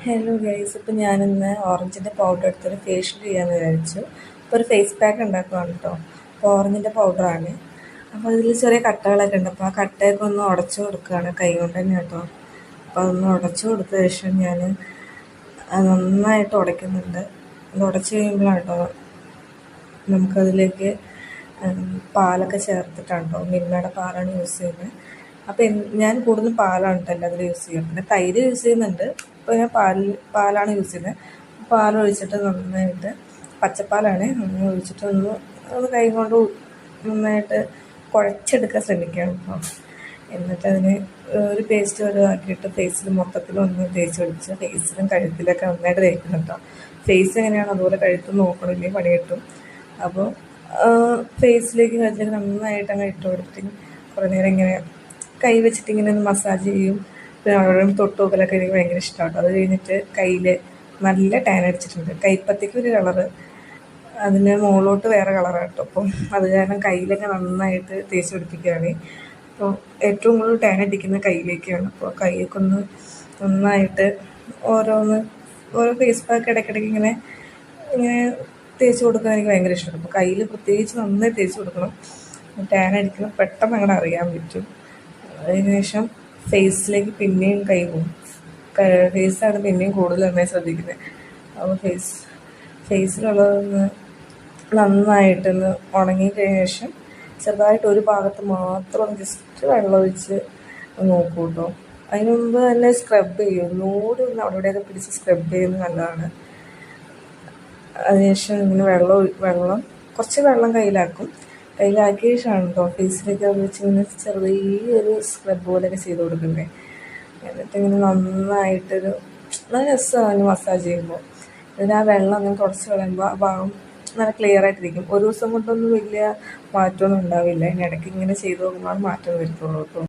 Hello guys, ഇപ്പം ഞാനിന്ന് ഓറഞ്ചിൻ്റെ പൗഡർ എടുത്തൊരു ഫേഷ്യൽ ചെയ്യാമെന്ന് വിചാരിച്ചു. ഇപ്പോൾ ഒരു ഫേസ് പാക്ക് ഉണ്ടാക്കുകയാണ് കേട്ടോ. അപ്പോൾ ഓറഞ്ചിൻ്റെ പൗഡറാണ്. അപ്പോൾ അതിൽ ചെറിയ കട്ടകളൊക്കെ ഉണ്ട്. അപ്പോൾ ആ കട്ടയൊക്കെ ഒന്ന് ഉടച്ചു കൊടുക്കുകയാണ്, കൈ കൊണ്ട് തന്നെ കേട്ടോ. അപ്പോൾ അതൊന്ന് ഉടച്ചു കൊടുത്ത ശേഷം ഞാൻ നന്നായിട്ട് ഉടയ്ക്കുന്നുണ്ട്. അത് ഉടച്ച് കഴിയുമ്പോഴാണ് കേട്ടോ നമുക്കതിലേക്ക് പാലൊക്കെ ചേർത്തിട്ടാണ് കേട്ടോ. മിൽമയുടെ പാലാണ് യൂസ് ചെയ്യുന്നത്. അപ്പം ഞാൻ കൂടുതലും പാലാണ് കേട്ടോ അതിൽ യൂസ് ചെയ്യുന്നത്. പിന്നെ തൈര് യൂസ് ചെയ്യുന്നുണ്ട്. ഇപ്പോൾ ഞാൻ പാലാണ് യൂസ് ചെയ്യുന്നത്. പാലൊഴിച്ചിട്ട് നന്നായിട്ട്, പച്ചപ്പാലാണ്, നന്നായി ഒഴിച്ചിട്ട് ഒന്ന് കൈ കൊണ്ട് നന്നായിട്ട് കുഴച്ചെടുക്കാൻ ശ്രമിക്കുകയാണ് കേട്ടോ. എന്നിട്ട് അതിന് ഒരു പേസ്റ്റ് പോലെ ആക്കിയിട്ട് ഫേസിൽ മൊത്തത്തിലൊന്ന് തേച്ച് പിടിച്ച് ഫേസിലും കഴുത്തിലൊക്കെ നന്നായിട്ട് തേക്കുന്നുണ്ടോ. ഫേസ് എങ്ങനെയാണ് അതുപോലെ കഴുത്ത് നോക്കണില്ലേ പണി കിട്ടും. അപ്പോൾ ഫേസിലേക്ക് കഴുത്തിലേക്ക് നന്നായിട്ട് അങ്ങ് ഇട്ട് കൊടുത്തിട്ട് കുറേ നേരം ഇങ്ങനെ കൈ വെച്ചിട്ട് ഇങ്ങനെ ഒന്ന് മസാജ് ചെയ്യും. പിന്നെ അവിടെ തൊട്ട് നോക്കലൊക്കെ എനിക്ക് ഭയങ്കര ഇഷ്ടമാണ്. അത് കഴിഞ്ഞിട്ട് കയ്യിൽ നല്ല ടാൻ അടിച്ചിട്ടുണ്ട്. കൈപ്പത്തിക്ക് ഒരു കളറ്, അതിന് മുകളിലോട്ട് വേറെ കളറാണ് കേട്ടോ. അപ്പം അത് കാരണം കയ്യിലൊക്കെ നന്നായിട്ട് തേച്ച് പിടിപ്പിക്കുകയാണ്. അപ്പോൾ ഏറ്റവും കൂടുതൽ ടാൻ അടിക്കുന്ന കയ്യിലേക്കാണ്. അപ്പോൾ കൈയൊക്കെ ഒന്ന് നന്നായിട്ട് ഓരോ ഫേസ് പാക്ക് ഇടയ്ക്കിടയ്ക്ക് ഇങ്ങനെ ഇങ്ങനെ തേച്ച് കൊടുക്കാൻ എനിക്ക് ഭയങ്കര ഇഷ്ടമാണ്. അപ്പോൾ കയ്യിൽ പ്രത്യേകിച്ച് നന്നായി തേച്ച് കൊടുക്കണം. ടാൻ അടിക്കണം പെട്ടെന്ന് അങ്ങനെ അറിയാൻ പറ്റും. അതിനുശേഷം ഫേസിലേക്ക് പിന്നെയും കൈ പോകും. ഫേസാണ് പിന്നെയും കൂടുതൽ നന്നായി ശ്രദ്ധിക്കുന്നത്. അപ്പോൾ ഫേസിലുള്ളതൊന്ന് നന്നായിട്ടൊന്ന് ഉണങ്ങി കഴിഞ്ഞ ശേഷം ചെറുതായിട്ട് ഒരു ഭാഗത്ത് മാത്രം ജസ്റ്റ് വെള്ളമൊഴിച്ച് നോക്കൂ കേട്ടോ. അതിന് മുമ്പ് തന്നെ സ്ക്രബ് ചെയ്യും. ഒന്നുകൂടി ഒന്ന് അവിടെ ഇവിടെയൊക്കെ പിടിച്ച് സ്ക്രബ് ചെയ്യുന്നത് നല്ലതാണ്. അതിനുശേഷം ഇങ്ങനെ വെള്ളം കുറച്ച് വെള്ളം കയ്യിലാക്കിയ ശേഷമാണ് കേട്ടോ ഫേസിലേക്ക് അത് വെച്ച് ഇങ്ങനെ ചെറിയൊരു സ്ക്രബ് പോലെയൊക്കെ ചെയ്ത് കൊടുക്കുന്നത്. എന്നിട്ടിങ്ങനെ നന്നായിട്ടൊരു നല്ല രസമാണ് മസാജ് ചെയ്യുമ്പോൾ. എന്നിട്ട് ആ വെള്ളം അങ്ങനെ തുടച്ച് കളയുമ്പോൾ ആ ഭാഗം നല്ല ക്ലിയർ ആയിട്ടിരിക്കും. ഒരു ദിവസം കൊണ്ടൊന്നും വലിയ മാറ്റമൊന്നും ഉണ്ടാവില്ല. ഇനി ഇടയ്ക്ക് ഇങ്ങനെ ചെയ്ത് നോക്കുമ്പോൾ മാറ്റം വരുത്തുള്ളൂ കേട്ടോ.